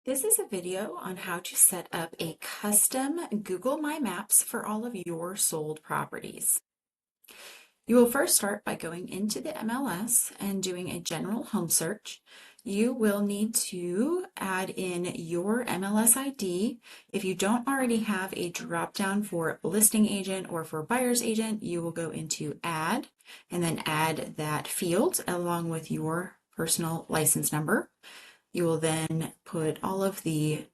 This is a video on how to set up a custom Google My Maps for all of your sold properties. You will first start by going into the MLS and doing a general home search. You will need to add in your MLS ID. If you don't already have a drop-down for listing agent or for buyer's agent, you will go into add and then add that field along with your personal license number. You will then put all of the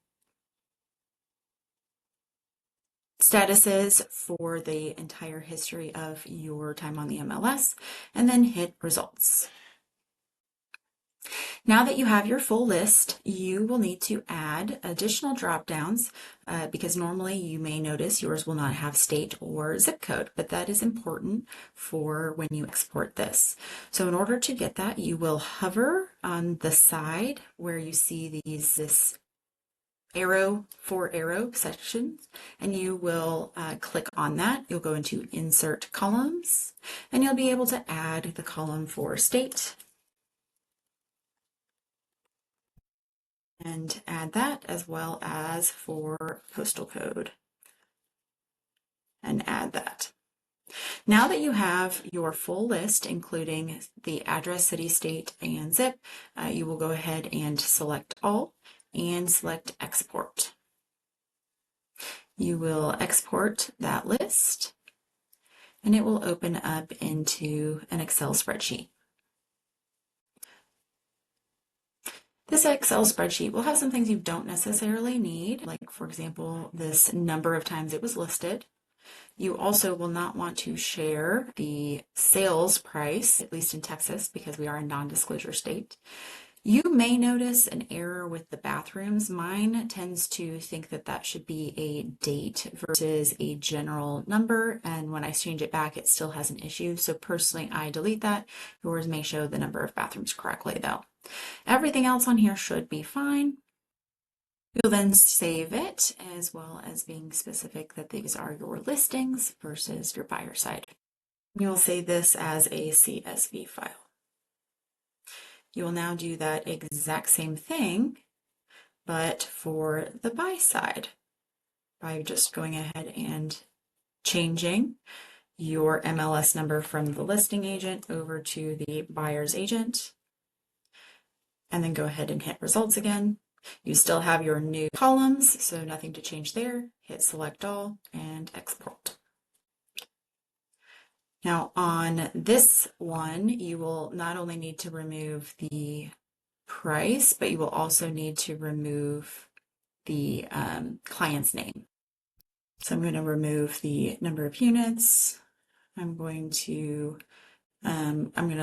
statuses for the entire history of your time on the MLS and then hit results. Now that you have your full list, you will need to add additional drop downs because normally you may notice yours will not have state or zip code, but that is important for when you export this. So in order to get that, you will hover on the side where you see this four arrow sections, and you will click on that. You'll go into insert columns and you'll be able to add the column for state and add that as well as for postal code and add that. Now that you have your full list, including the address, city, state, and zip, you will go ahead and select all and select export. You will export that list and it will open up into an Excel spreadsheet. This Excel spreadsheet will have some things you don't necessarily need, like for example, this number of times it was listed. You also will not want to share the sales price, at least in Texas, because we are a non-disclosure state. You may notice an error with the bathrooms. Mine tends to think that that should be a date versus a general number, and when I change it back, it still has an issue. So personally, I delete that. Yours may show the number of bathrooms correctly, though. Everything else on here should be fine. You'll then save it, as well as being specific that these are your listings versus your buyer side. You'll save this as a CSV file. You will now do that exact same thing, but for the buy side by just going ahead and changing your MLS number from the listing agent over to the buyer's agent, and then go ahead and hit results again. You still have your new columns, so nothing to change there. Hit select all and export. Now on this one, you will not only need to remove the price, but you will also need to remove the client's name. So I'm going to remove the number of units. I'm going to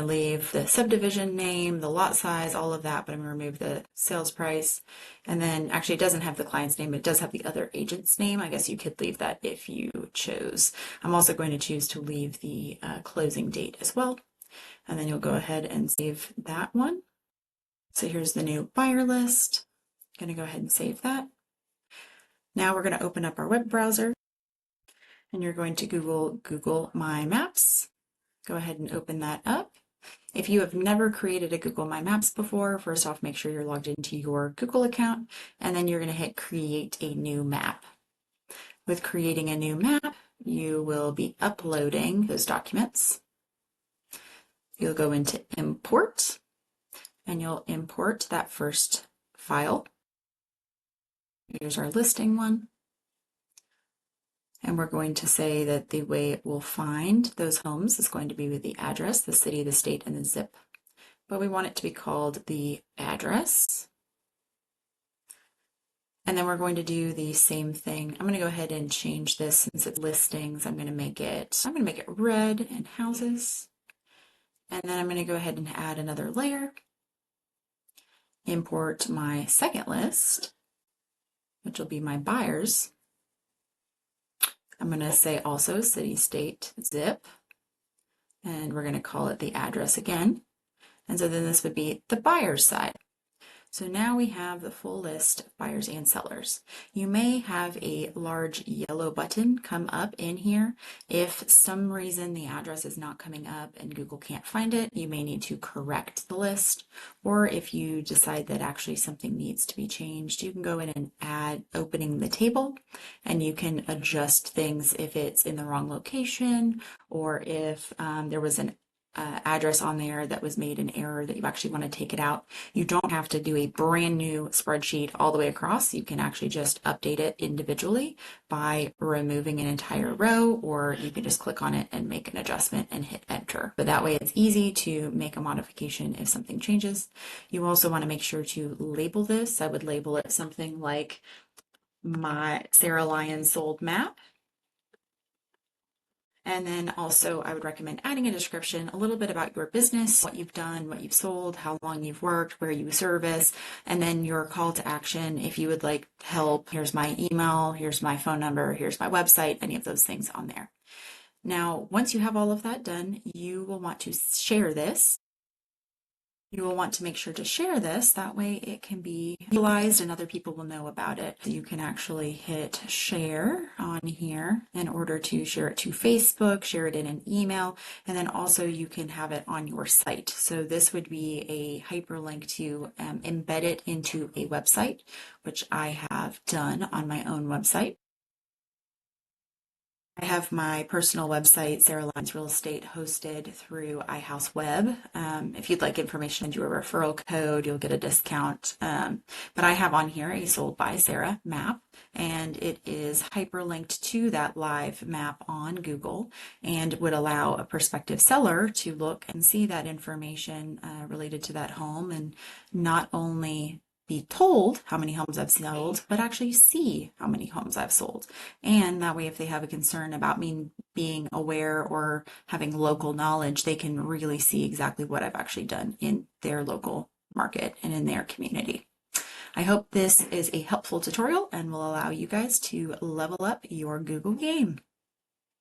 leave the subdivision name, the lot size, all of that, but I'm going to remove the sales price. And then actually it doesn't have the client's name, it does have the other agent's name. I guess you could leave that if you chose. I'm also going to choose to leave the closing date as well. And then you'll go ahead and save that one. So here's the new buyer list. I'm going to go ahead and save that. Now we're going to open up our web browser and you're going to Google My Maps. Go ahead and open that up. If you have never created a Google My Maps before, first off, make sure you're logged into your Google account, and then you're going to hit create a new map. With creating a new map, you will be uploading those documents. You'll go into import, and you'll import that first file. Here's our listing one. And we're going to say that the way it will find those homes is going to be with the address, the city, the state, and the zip. But we want it to be called the address. And then we're going to do the same thing. I'm going to go ahead and change this since it's listings. I'm going to make it red and houses. And then I'm going to go ahead and add another layer. Import my second list, which will be my buyers. I'm going to say also city, state, zip, and we're going to call it the address again. And so then this would be the buyer's side. So now we have the full list of buyers and sellers. You may have a large yellow button come up in here. If some reason the address is not coming up and Google can't find it, you may need to correct the list. Or if you decide that actually something needs to be changed, you can go in and add opening the table, and you can adjust things if it's in the wrong location, or if there was an address on there that was made an error that you actually want to take it out. You don't have to do a brand new spreadsheet all the way across. You can actually just update it individually by removing an entire row, or you can just click on it and make an adjustment and hit enter. But that way it's easy to make a modification if something changes. You also want to make sure to label this. I would label it something like my Sarah Lyon sold map. And then also I would recommend adding a description, a little bit about your business, what you've done, what you've sold, how long you've worked, where you service, and then your call to action. If you would like help, here's my email, here's my phone number, here's my website, any of those things on there. Now, once you have all of that done, you will want to share this. You will want to make sure to share this. That way it can be utilized and other people will know about it. You can actually hit share on here in order to share it to Facebook, share it in an email, and then also you can have it on your site. So this would be a hyperlink to embed it into a website, which I have done on my own website. I have my personal website, Sarah Lyons Real Estate, hosted through iHouse Web. If you'd like information and do a referral code, you'll get a discount. But I have on here a Sold by Sarah map, and it is hyperlinked to that live map on Google and would allow a prospective seller to look and see that information related to that home, and not only be told how many homes I've sold, but actually see how many homes I've sold. And that way, if they have a concern about me being aware or having local knowledge, they can really see exactly what I've actually done in their local market and in their community. I hope this is a helpful tutorial and will allow you guys to level up your Google game.